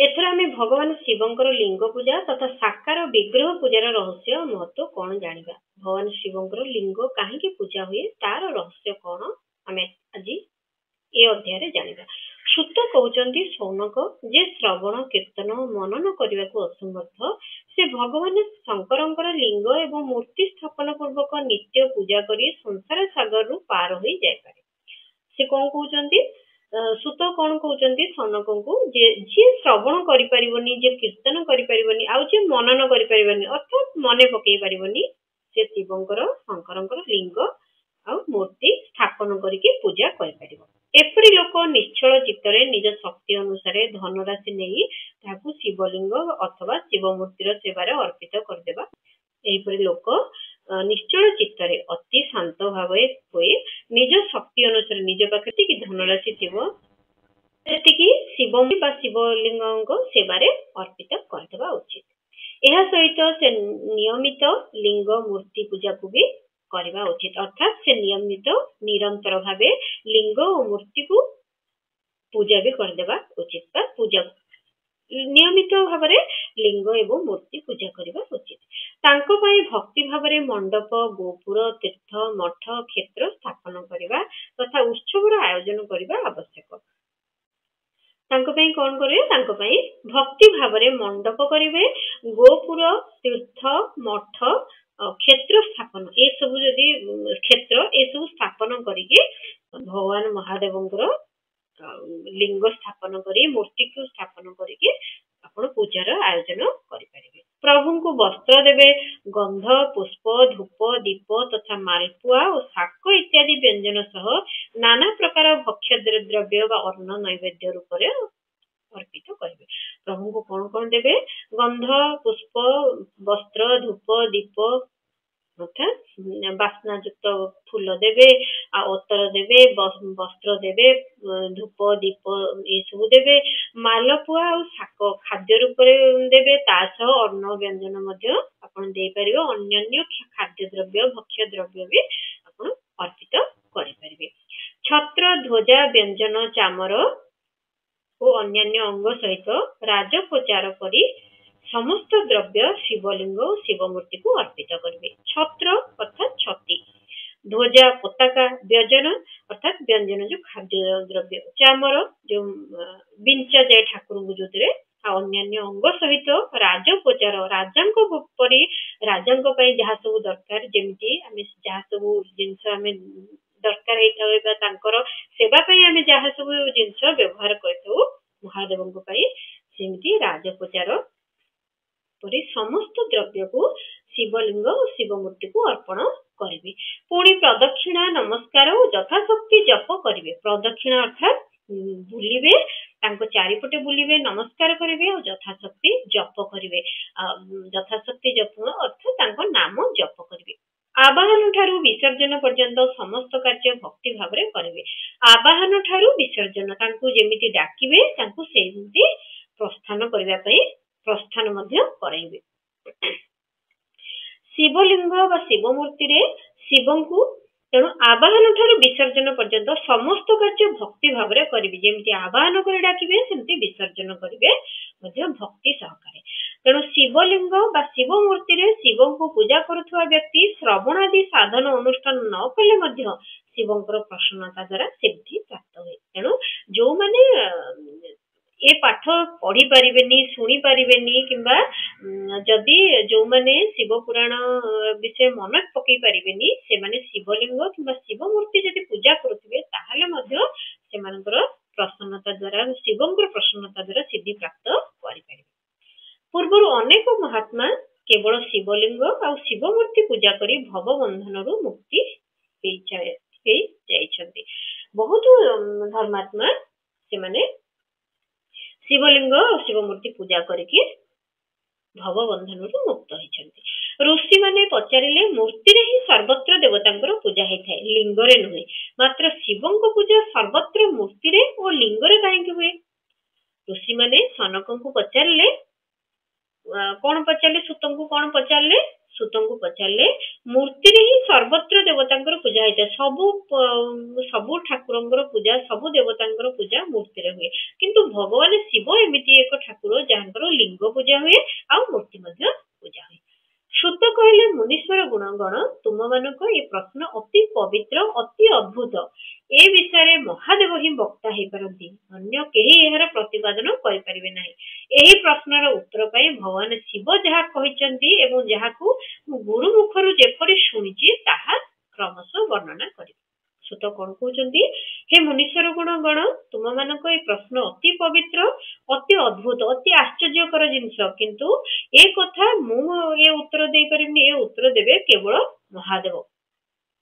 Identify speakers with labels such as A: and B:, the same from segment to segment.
A: एथर आम भगवान शिवंकर लिंग पूजा तथा साकार विग्रह पूजार रहस्य महत्व कौन जानिबा। भगवान शिवंकर लिंग कहीं पूजा हुए तार रहस्य कौन आम आज ए अध्याय रे जानिबा। सुत कहउचंदी सौनक जे श्रवण कीर्तन मनन करने को असमर्थ से भगवान शंकरंकर लिंग एवं मूर्ति स्थापन पूर्वक नित्य पूजा करी संसार सागर रु पार हो जाय पारे। से कौन कहउचंदी सुत कौन कहउचंदी सौनक को जे श्रवण करि परिबनी जे कीर्तन करि परिबनी आ जे मनन करि परिबनी अर्थात मने पकई परिबनी से शिवंकर शंकरंकर लिंग आ मूर्ति स्थापन करके पूजा करि परिबो। एपरि लोक निश्चल चित्तरे निज शक्ति अनुसार धनराशि नहीं ताकू शिवलिंग अथवा शिव मूर्तिर सेवार अर्पित करदेबा। एपरि लोक निश्चल चित्तरे अति शांत भाव हुए निज शक्ति अनुसार निज पाखे कि धनराशि थिबो सेतिकी शिव बा शिवलिंग सेवारे अर्पित करदेबा उचित। यह सहित से नियमित लिंग मूर्ति पूजा को भी करवा उचित अर्थात से नियमित निरंतर भावे लिंग और मूर्ति को पूजा भी करदेबा उचित बा पूजा नियमित भावरे लिंग एवं मूर्ति पूजा करवा उचित। तांको पई भक्ति भावरे मंडप गोपुर तीर्थ मठ क्षेत्र स्थापन करवा तथा उत्सवर आयोजन करवा आवश्यक। तांको पई कौन करे तांको पई भक्ति भावरे मंडप करिवे गोपुर तीर्थ मठ क्षेत्र स्थापन ए सब जदि क्षेत्र ए सब स्थापन करिके भगवान महादेवंकर लिंग स्थापन करी मूर्ति को स्थापन करके आपण पूजार आयोजन करि परिबे। प्रभु को वस्त्र देवे गंध पुष्प धूप दीप तथा मालपुआ और शाक इत्यादि व्यंजन सह नाना प्रकार भक्ष्य द्रव्य व अन्न नैवेद्य रूप में अर्पित करिवे। प्रभु को कौन कौन देवे गंध पुष्प वस्त्र धूप दीप अर्थात बासना युक्त फूल देवे अतर देवे वस्त्र देवे धूप दीप ये सब देवे मालपुआ और शाक खाद्य रूप देवे तासह अन्न व्यंजन आपण दे परिबे अन्य खाद्य द्रव्य भक्ष्य द्रव्य भी आपण अर्पित करि परिबे। छत्र ध्वजा व्यंजन चामर और अन्य अंग सहित राजोपचार करी समस्त द्रव्य शिवलिंग और शिव मूर्ति को अर्पित करिवे। छत्र अर्थात छती ध्वजा पताका व्यंजन अर्थात व्यंजन जो खाद्य द्रव्य चामर जो बिंचा जाए ठाकुर को जोतरे अन्य अंग सहित राजोपचार राजांको परी राजांको पई जहा सब दरकार जेमिति आमे जहा सब जिंस आमे दरकार हेता तांकर सेवा पई आमे जहा सब जिंस व्यवहार करथौ महादेवंको पई सेमिति राजोपचार परी समस्त द्रव्य को शिवलिंग और शिव मूर्ति को अर्पण करिवे। पुणी प्रदक्षिणा नमस्कार और यथाशक्ति जप करिवे। प्रदक्षिणा अर्थात बुलिवे तांको चारिपटे बुलिवे नमस्कार करिवे और यथाशक्ति जप करिवे। यथाशक्ति जप अर्थात तांको नाम जप करिवे। आवाहन ठारू विसर्जन पर्यंत समस्त कार्य भक्ति भावरे करिवे। आवाहन ठारू विसर्जन तांको जेमिति डाकिवे तांको सेमिति प्रस्थान करिवा पई प्रस्थान मध्य कराइबे। शिवलिंग व शिव मूर्ति रे शिवं को तेणु आवाहन ठारू विसर्जन पर्यंत समस्त कार्य भक्ति भावरे करिवे। जेमिति आवाहन करे डाकिबे सेमिति विसर्जन करिवे मध्य भक्ति सहकारे। तेणु शिवलिंग व शिव मूर्ति रे शिवं को पूजा करुवा व्यक्ति श्रवण आदि साधन अनुष्ठान न कले मध्य शिवंकर प्रसन्नता द्वारा सिद्धि प्राप्त हुए। तेणु जो माने ए पाठ पढ़ी पारिबेनी सुनी पारिबेनी किंबा जदि जो माने शिव पुराण विषय मन पकई पारिबेनी से माने शिवलिंग किंबा शिव मूर्ति जदि पूजा करुथिबे ताहाले मध्य से मानकर प्रसन्नता द्वारा शिवंकर प्रसन्नता द्वारा सिद्धि प्राप्त करि पारिबे। पूर्वरु अनेक महात्मा केवल शिवलिंग और शिव मूर्ति पूजा करी भव बंधन रु मुक्ति जाइछन्ति। बहुत धर्मात्मा से माने शिवलिंग और शिव मूर्ति पूजा करके भव बंधन रु मुक्त होइछन्ति। ऋषि माने पचारिले मूर्ति रे ही सर्वत्र देवतांकर पूजा हेथाय लिंग रे नहे। मात्र शिवंक पूजा सर्वत्र मूर्ति रे और लिंग रे काहे हुए। ऋषि माने सनक को पचारिले कौन पचारिले सुतंकु कौन पचारिले सुतंकु पचारे मूर्ति रे ही सर्वत्र देवतांकर पूजा होता सबु ठाकुरंकर पूजा सबु देवतांकर पूजा मूर्ति रे हुए किंतु भगवान शिव एमिति एक ठाकुर जहांकर लिंग पूजा हुए आ मूर्ति मध्य पूजा हुए। श्रुत कहले मुनीश्वर गुणगण तुम मानक ये प्रश्न अति पवित्र अति अद्भुत ए विषय महादेव ही वक्ता हो पारती अन्य केही एहार प्रतिपादन करि परिबे नाही। एही प्रश्नर उत्तर पाई भगवान शिव जहा कहिसंती एवं जहाकू गुरु मुखरु जेपरि सुनिछि ताहा क्रमशः वर्णना करि। सुत कोन कहउचंती हे मुनीश्वर गुणगण तुम मानक ये प्रश्न अति पवित्र अति अद्भुत अति आश्चर्यकर जिनिस किंतु ए कथा मु ए उत्तर दे परिनी ए उत्तर देबे केवल महादेव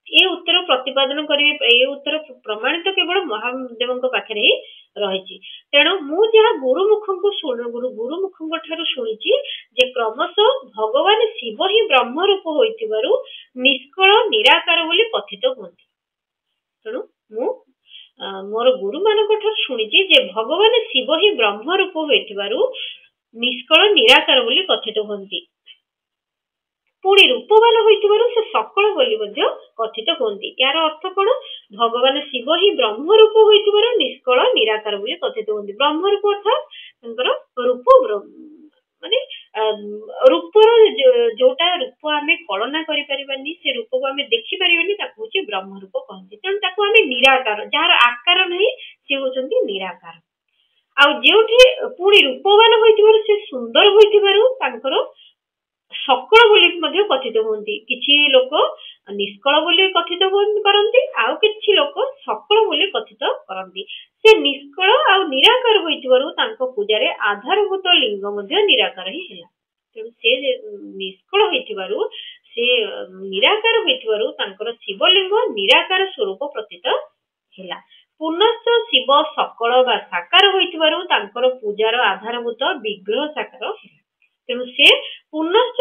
A: ए उत्तर प्रतिपादन करिवे ए उत्तर प्रमाणित केवल महादेवଙ୍କ पाखरे ही रहिछि। तेणु मु जहा गुरुमुखଙ୍କ ठारू सुनिछि जे क्रमशः भगवान शिव ही ब्रह्म रूप होइतिबारु निष्कळ निराकार बोली कथित होंती। तेणु मु मोर गुरु मानक ठारू सुनिछि जे भगवान शिव ही ब्रह्म रूप होइतिबारु निष्कळ निराकार बोली कथित होंती पुणी रूपवान होइतिबारु से सकल बोली मध्य कथित होंती। यार अर्थ कोन भगवान शिव ही ब्रह्म रूप होइतिबारु निष्कळ निराकार बोली कथित होंती। ब्रह्म रूप अर्थात तंकर रूप माने रूपर जोटा रूप आमे कल्पना करि परिबानी से रूप को आमे देखि परिबानी ताकू होची ब्रह्म रूप कहंती। तेन ताकू आमे निराकार जार आकार नहीं से होचंती निराकार आ जेउठी पुणी रूपवान होइतिबारु से सुंदर होइतिबारु तांकर सकल बोली मध्य कथित होंती। किछि लोक निष्कळ बोली कथित करंती आउ किछि लोक सकल बोली कथित करंती। से निष्कळ आ निराकार होइतिबारु तांको पूजारे आधारभूत लिंग मध्य निराकार ही हैला। तेणु से निष्कळ होइतिबारु से निराकार होइतिबारु तांकर शिवलिंग निराकार स्वरूप प्रतीत हैला। पुनश्च शिव सकल बा साकार होइतिबारु तांकर पूजार आधारभूत विग्रह साकार हैला। तेणु से पुनश्च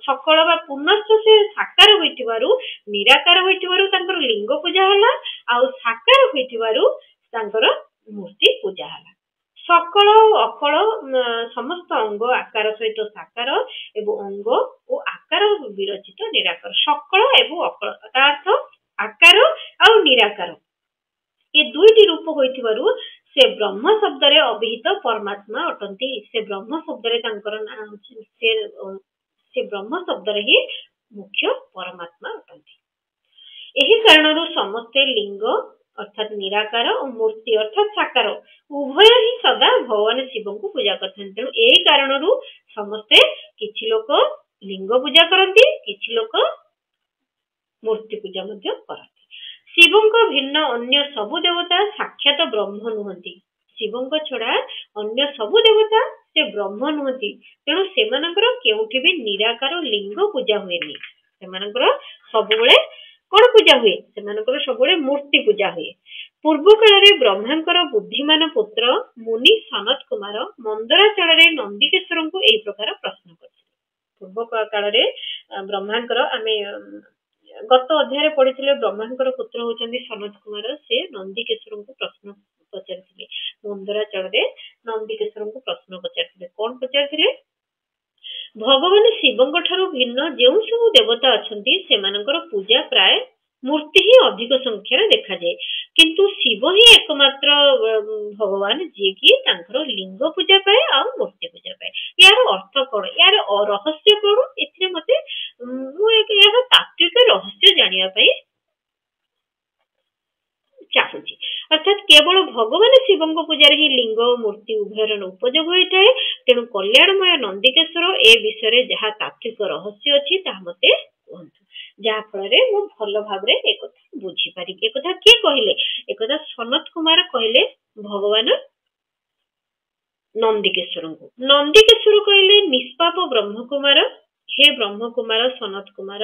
A: सकल बा पुनश्च से साकार होइतिबारु निराकार होइतिबारु तांकर लिंग पूजा हला आ साकार होइतिबारु तांकर मूर्ति पूजा हला। सकल अकल समस्त अंग आकार सहित साकार एवं अंग और आकार विरचित निराकार सकल एवं अकल अर्थ आकार और निराकार ये दुईटी रूप होइतिबारु से ब्रह्म शब्द रे अभिहित परमात्मा अटंती। से ब्रह्म शब्द रे तांकर नाम से ब्रह्म शब्द रे ही मुख्य परमात्मा अटंती। एही कारणरु समस्त लिंग अर्थात निराकार और मूर्ति अर्थात साकार उभय ही सदा भगवान शिव को पूजा करथन। तेणु एही कारणरु समस्ते किछि लोक लिंग पूजा करंती किछि लोक मूर्ति पूजा मध्य करंती। शिवंक भिन्न अन्य सबु देवता साक्षात ब्रह्म नुहंती। शिवंक छड़ा अन्य सबु देवता से ब्रह्म नुहंती। तेणु सेमानकर केउठी भी निराकार लिंग पूजा हुएनी। सेमानकर सबुबेले कोन पूजा हुए सेमानकर सबुबेले मूर्ति पूजा हुए। पूर्व काल रे ब्रह्मांकर बुद्धिमान पुत्र मुनि सनत कुमार मंदराचल रे नंदिकेश्वर को एई प्रकार प्रश्न करथिले। पूर्व काल रे ब्रह्मांकर आमे गत अध्याय पढ़िथिले ब्रह्मांकर पुत्र होचंदी सनत कुमार से नंदिकेश्वर को प्रश्न पचारथिले। मंदराचल रे नंदिकेश्वर को प्रश्न पचारथिले कोन पचारथिले भगवान शिवंक ठारू भिन्न जेउ सब देवता अछंती सेमानकर पूजा प्राय मूर्ति ही अधिक संख्या देखा जाए किंतु शिव ही एकमात्र भगवान जे कि तांकर लिंग पूजा पाए आ मूर्ति पूजा पाए। यार अर्थ कोन यार रहस्य कोन एथिरे मते मु एक यार तात्विक रहस्य जानिया पाई चाहूची। अर्थात केवल भगवान शिवंक पूजार ही लिंग मूर्ति उभयर उपयोग होइଥାଏ। तेणु कल्याणमय नंदिकेश्वर ए विषय जहा तात्विक रहस्य अछि ता मते कहंतु जहा फल मु भल भाबरे ए कथा बुझी पारि। ए कथा के कहिले ए कथा सनत कुमार कहिले भगवान नंदिकेश्वर कहिले निष्पाप ब्रह्म कुमार हे ब्रह्म कुमार सनत कुमार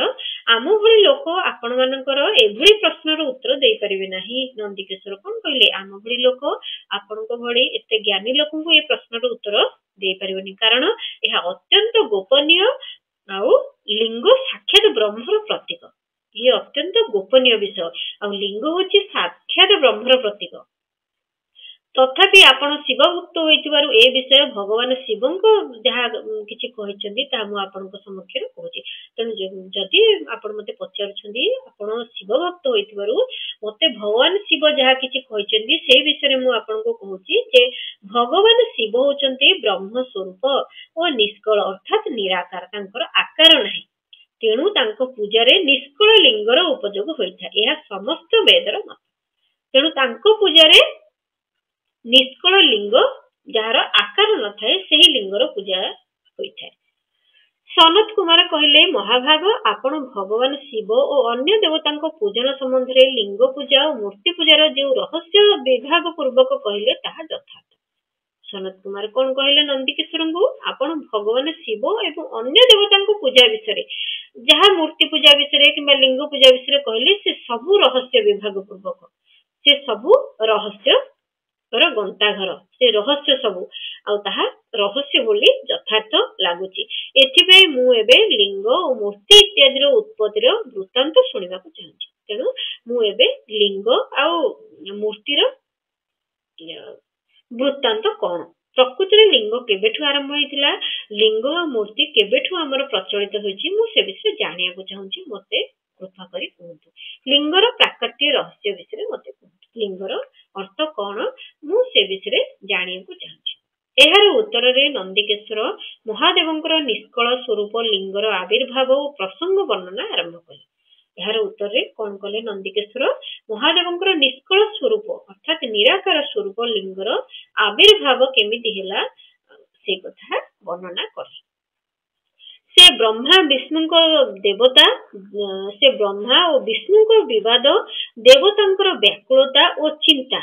A: आम भली लोक आपण मानकर एभली प्रश्नर उत्तर दे परिबे नाही। नंदिकेश्वर कोन कहिले आम भली लोक आपनक भली एते ज्ञानी लोक को ए प्रश्नर उत्तर दे परिबेनी कारण यह अत्यंत गोपनीय आउ लिंग साक्षात ब्रह्मर प्रतीक। ये अत्यंत गोपनीय विषय आ लिंग होची साक्षात ब्रह्मर प्रतीक। तथापि आपण शिव भक्त होइतिबारु ए विषय भगवान शिवंको जहा किछि कहिसंदी ता मु आपनक समक्ष कहूची। तेणु जदि आपण मते पचारुछंदी आपण शिव भक्त होइतिबारु मते भगवान शिव जहा किछि कहिसंदी से विषय मु आपनको कहूची जे भगवान शिव होचंती ब्रह्म स्वरूप ओ निष्कल अर्थात निराकार तांकर आकार नाही। तेणु तांको पूजारे निष्कल लिंगर उपयोग होइथा एहा समस्त वेदर मत। तेणु तांको पूजारे निष्कल लिंग जार आकार न थाए सेही लिंगर पूजा होइथाय। सनत कुमार कहले महाभाग आपण भगवान शिव और अन्य देवतांको पूजन संबंध रे लिंग पूजा और मूर्ति पूजार जो रहस्य विभाग पूर्वक कहले ताहा यथार्थ। सनत कुमार कौन कहले नंदिकेश्वर को आपण भगवान शिव एवं अन्य देवतांको पूजा विषय जहा मूर्ति पूजा विषय कि लिंग पूजा विषय कहले से सबु रहस्य विभाग पूर्वक से सबु रहस्य गंता घर से रहस्य सबु आहा रहस्य बोली यथार्थ लगुच। एथि मु एबे लिंग और मूर्ति इत्यादि उत्पत्तिर वृत्तांत शुणा चाहूँगी। तेणु मु एबे लिंग आ मूर्तिर वृत्तांत कौन प्रकृति लिंग केबेठु आरंभ होइतिला लिंग और मूर्ति केबेठु हमर प्रचलित होइछि मु से विषय जानिया को चाहूँगी। मते कृपा करी कहतु लिंगर प्राकट्य रहस्य विषय मते कहतु लिंगर अर्थ कौन मु से विषय जानिया को चाहूँगी। एहार उत्तर रे नंदिकेश्वर महादेवंकर निष्कल स्वरूप लिंगर आविर्भाव और प्रसंग वर्णना आरंभ कले। यार उत्तर रे कौन कले नंदिकेश्वर महादेवंकर निष्कल स्वरूप अर्थात निराकार स्वरूप लिंगर आविर्भाव केमिति हेला से कथा वर्णना कले। से ब्रह्मा विष्णु को देवता से ब्रह्मा और विष्णु को विवाद देवतांकर व्याकुलता और चिंता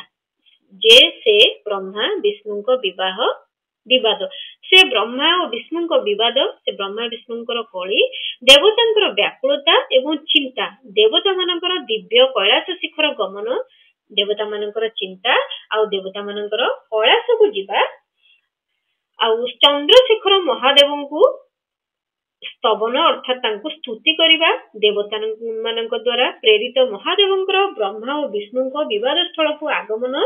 A: जे से ब्रह्मा विष्णु को विवाद से ब्रह्मा और विष्णु को विवाद से ब्रह्मा विष्णु कली देवतांकर व्याकुलता एवं चिंता देवता मानकर दिव्य कैलाश शिखर गमन देवता मानकर चिंता आ देवता मानकर कैलाश को जीवा आ चंद्रशेखर महादेव को स्तवन अर्थात तांको स्तुति करिबा देवता मानक द्वारा प्रेरित महादेवंकर ब्रह्मा और विष्णु को विवाद स्थल को आगमन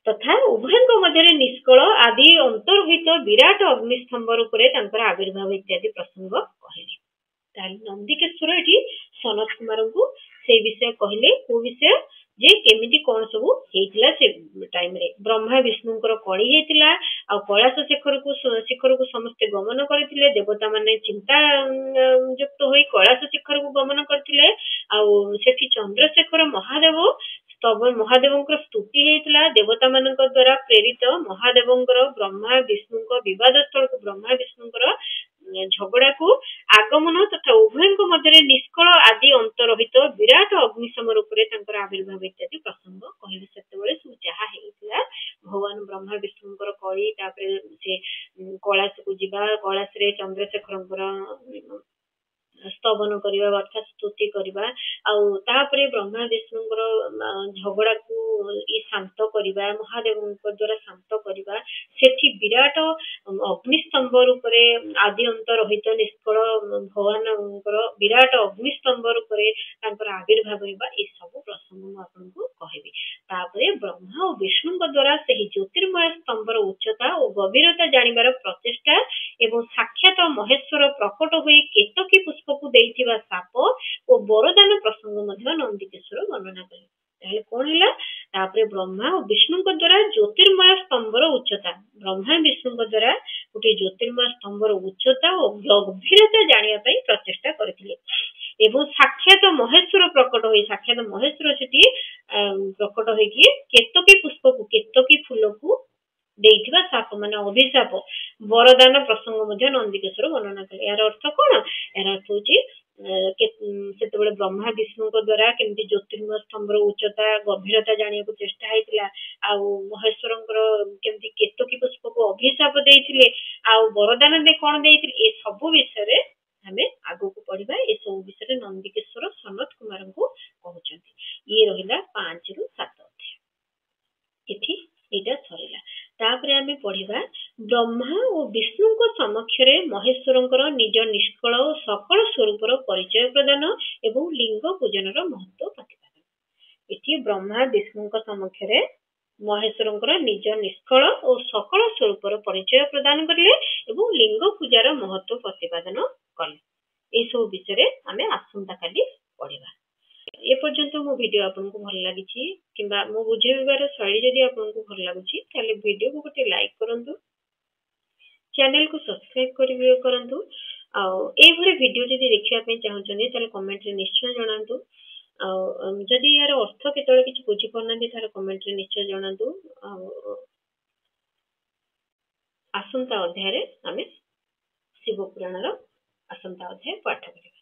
A: तथा उभयंक मध्य निष्कल आदि अंतर्हित विराट अग्निस्तंभ रूप आविर्भाव इत्यादि प्रसंग कहले। नंदिकेश्वर एठी सनत कुमार को से विषय कहले को विषय जे केमिति कोन सब हेतिला से टाइम रे ब्रह्मा विष्णुकर कली हेतिला आ कैलाश शिखर को समस्त गमन करथिले देवता माने चिंता युक्त होई कैलाश शिखर को गमन करथिले आ सेठी चंद्रशेखर महादेव स्तवन महादेवंकर स्तुति हेतिला देवता मानक द्वारा प्रेरित महादेवंकर ब्रह्मा विष्णुकर विवाद स्थल को ब्रह्मा विष्णुकर झगड़ा को आगमन तथा उभयंक मध्य निष्कल आदि अंतरहित विराट अग्निशम रूप आविर्भाव इत्यादि प्रसंग कहले। सेतेबेले सब जहा हेतिला भगवान ब्रह्मा विष्णुकर कली तापरे से कैलाश को जीवा कैलाश रे चंद्रशेखरंकर स्तवन करिबा अर्थात स्तुति करिबा तापरे ब्रह्मा विष्णुकर झगड़ा को ई शांत करिबा महादेवंक द्वारा शांत करिबा सेठी विराट अग्निस्तंभ रूप आदि अंतरहित निष्कल भगवानंकर विराट अग्निस्तंभ रूप आविर्भाव होइबा ए सब प्रसंग आपनको कहबी। तापरे ब्रह्मा और विष्णु द्वारा सही ज्योतिर्मय स्तंभर उच्चता और गभीरता जानिबार प्रचेष्टा एवं साक्षात महेश्वर प्रकट होई केतकी पुष्प को देइथिबा साप और वरदान प्रसंग मध्य नंदिकेश्वर वर्णना कले। ताले कोन हैला तापरे ब्रह्मा और विष्णु द्वारा ज्योतिर्मय स्तंभर उच्चता ब्रह्मा विष्णु द्वारा गोटे ज्योतिर्मय स्तंभर उच्चता और गभीरता जानिया पई प्रचेष्टा करथिले एवं साक्षात महेश्वर प्रकट होई साक्षात महेश्वर सेठी प्रकट होई कि केतकी पुष्प को केतकी फूल को देइथिबा साप माने अभिशाप वरदान प्रसंग मध्य नंदिकेश्वर वर्णना कले। यार अर्थ कोन यार अर्थ होची सेतेबेले ब्रह्मा विष्णु द्वारा केमती ज्योतिर्मय स्तंभर उच्चता गभीरता जानिया को चेष्टा हैतिला आ महेश्वरंकर केमती केतकी पुष्प को अभिशाप देइथिले आ वरदान दे कोन देइथिले ए सब विषय रे हमें आगो को पढ़िबा ए सब विषय रे नंदिकेश्वर सनत कुमार को कहउचंती। ये रहिला 5 रु 7 अध्याय एठी एटा सरिला। तापरे आमे पढ़िबा ब्रह्मा और विष्णु को समक्ष रे महेश्वरंकर निज निष्कल और सकल स्वरूपर परिचय प्रदान एवं लिंग पूजन महत्व प्रतिपादन। एठी ब्रह्मा विष्णु को समक्ष रे ମହେଶ୍ୱରଙ୍କର ନିଜ ନିଷ୍କଳ ଓ ସକଳ ସ୍ୱରୂପର ପରିଚୟ ପ୍ରଦାନ କରିଲେ ଏବଂ ଲିଙ୍ଗ ପୂଜାର ମହତ୍ୱ ପ୍ରତିପାଦନ କଲେ। ଏସବୁ ବିଷୟରେ ଆମେ ଆସନ୍ତାକାଲି ପଢିବା। ଏପର୍ଯ୍ୟନ୍ତ ମୋ ଭିଡିଓ ଆପଣଙ୍କୁ ଭଲ ଲାଗିଛି କିମ୍ବା ମୋ ବୁଝେଇବାର ଶୈଳୀ ଯଦି ଆପଣଙ୍କୁ ଭଲ ଲାଗୁଛି ତାହେଲେ ଭିଡିଓକୁ ଗୋଟେ ଲାଇକ୍ କରନ୍ତୁ, ଚ୍ୟାନେଲକୁ ସବସ୍କ୍ରାଇବ କରନ୍ତୁ। ଆଉ ଏଇଭଳି ଭିଡିଓ ଯଦି ଦେଖିବା ପାଇଁ ଚାହୁଁଛନ୍ତି ତାହେଲେ କମେଣ୍ଟରେ ନିଶ୍ଚୟ ଜଣାନ୍ତୁ। ଆଉ ଯଦି ଏହାର ଅର୍ଥ କେତେବେଳେ କିଛି ବୁଝିପାରୁନାହାନ୍ତି ତାହେଲେ କମେଣ୍ଟରେ ନିଶ୍ଚୟ ଜଣାନ୍ତୁ। ଆଉ ଆସନ୍ତା ଅଧ୍ୟାୟରେ ଆମେ ଶିବ ପୁରାଣର ଆସନ୍ତା ଅଧ୍ୟାୟ ପାଠ କରିବା।